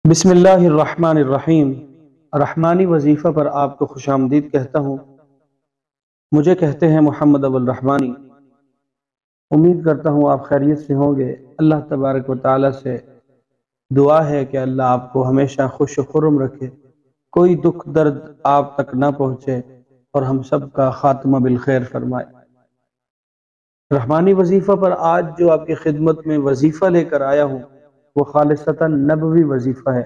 بسم اللہ الرحمن الرحیم۔ رحمانی وظیفہ پر آپ کو خوش آمدید کہتا ہوں۔ مجھے کہتے ہیں محمد ابوالرحمانی۔ امید کرتا ہوں آپ خیریت سے ہوں گے۔ اللہ تبارک و تعالیٰ سے دعا ہے کہ اللہ آپ کو ہمیشہ خوش و خرم رکھے، کوئی دکھ درد آپ تک نہ پہنچے اور ہم سب کا خاتمہ بالخیر فرمائے۔ رحمانی وظیفہ پر آج جو آپ کی خدمت میں وظیفہ لے کر آیا ہوں وہ خالصتاً نبوی وظیفہ ہے۔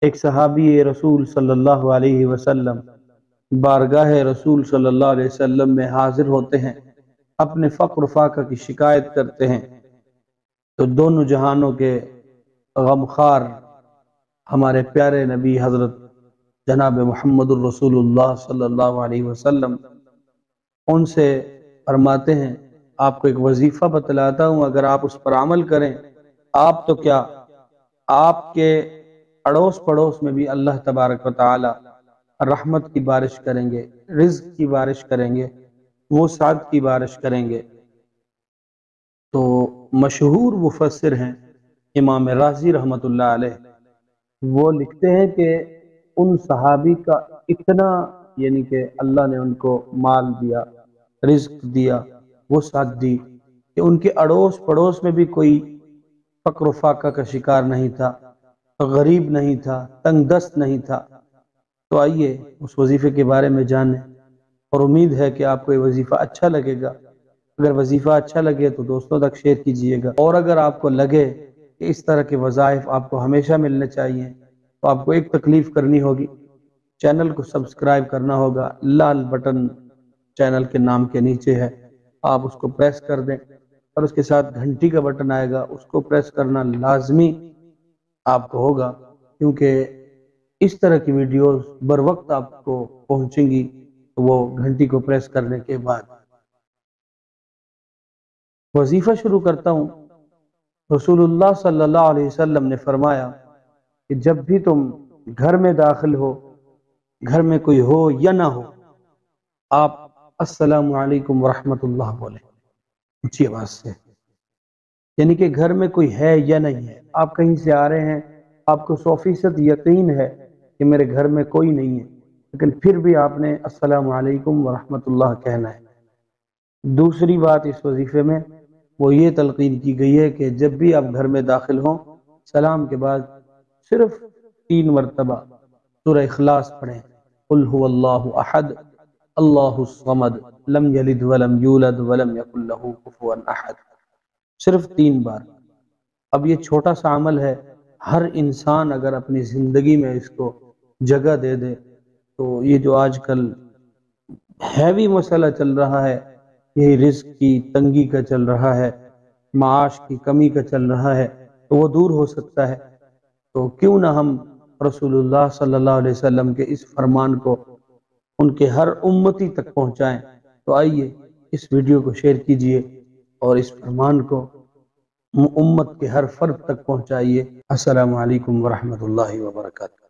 ایک صحابی رسول صلی اللہ علیہ وسلم بارگاہ رسول صلی اللہ علیہ وسلم میں حاضر ہوتے ہیں، اپنے فقر و فاقہ کی شکایت کرتے ہیں، تو دونوں جہانوں کے غمخوار ہمارے پیارے نبی حضرت جناب محمد الرسول اللہ صلی اللہ علیہ وسلم ان سے فرماتے ہیں، آپ کو ایک وظیفہ بتلاتا ہوں، اگر آپ اس پر عمل کریں، آپ تو کیا، آپ کے اڑوس پڑوس میں بھی اللہ تبارک و تعالی رحمت کی بارش کریں گے، رزق کی بارش کریں گے، وسعت کی بارش کریں گے۔ تو مشہور مفسر ہیں امام رازی رحمت اللہ علیہ، وہ لکھتے ہیں کہ ان صحابی کا اتنا، یعنی کہ اللہ نے ان کو مال دیا، رزق دیا، وسعت دی، کہ ان کے اڑوس پڑوس میں بھی کوئی فقر و فاقہ کا شکار نہیں تھا، غریب نہیں تھا، تنگ دست نہیں تھا۔ تو آئیے اس وظیفے کے بارے میں جانیں، اور امید ہے کہ آپ کو یہ وظیفہ اچھا لگے گا۔ اگر وظیفہ اچھا لگے تو دوستوں تک شیئر کیجئے گا، اور اگر آپ کو لگے کہ اس طرح کے وظائف آپ کو ہمیشہ ملنے چاہیے تو آپ کو ایک تکلیف کرنی ہوگی، چینل کو سبسکرائب کرنا ہوگا۔ لال بٹن چینل کے نام کے نیچے ہے، آپ اس کو پریس کر دیں، اور اس کے ساتھ گھنٹی کا بٹن آئے گا، اس کو پریس کرنا لازمی آپ کو ہوگا، کیونکہ اس طرح کی ویڈیوز بر وقت آپ کو پہنچیں گی وہ گھنٹی کو پریس کرنے کے بعد۔ وظیفہ شروع کرتا ہوں۔ رسول اللہ صلی اللہ علیہ وسلم نے فرمایا کہ جب بھی تم گھر میں داخل ہو، گھر میں کوئی ہو یا نہ ہو، آپ السلام علیکم ورحمۃ اللہ بولیں اونچی آواز سے، یعنی کہ گھر میں کوئی ہے یا نہیں ہے، آپ کہیں سے آ رہے ہیں، آپ کو 100% یقین ہے کہ میرے گھر میں کوئی نہیں ہے، لیکن پھر بھی آپ نے السلام علیکم ورحمۃ اللہ کہنا ہے۔ دوسری بات اس وظیفے میں وہ یہ تلقین کی گئی ہے کہ جب بھی آپ گھر میں داخل ہوں، سلام کے بعد صرف 3 مرتبہ سورہ اخلاص پڑھیں، قل هو اللہ احد اللہ الصمد لم یلد ولم یولد ولم یکن لہ کفوا احد، صرف 3 بار۔ اب یہ چھوٹا سا عمل ہے، ہر انسان اگر اپنی زندگی میں اس کو جگہ دے دے تو یہ جو آج کل ہیوی مسئلہ چل رہا ہے، یہی رزق کی تنگی کا چل رہا ہے، معاش کی کمی کا چل رہا ہے، تو وہ دور ہو سکتا ہے۔ تو کیوں نہ ہم رسول اللہ صلی اللہ علیہ وسلم کے اس فرمان کو ان کے ہر امتی تک پہنچائیں۔ تو آئیے اس ویڈیو کو شیئر کیجئے اور اس فرمان کو امت کے ہر فرد تک پہنچائیے۔ السلام علیکم ورحمۃ اللہ وبرکاتہ۔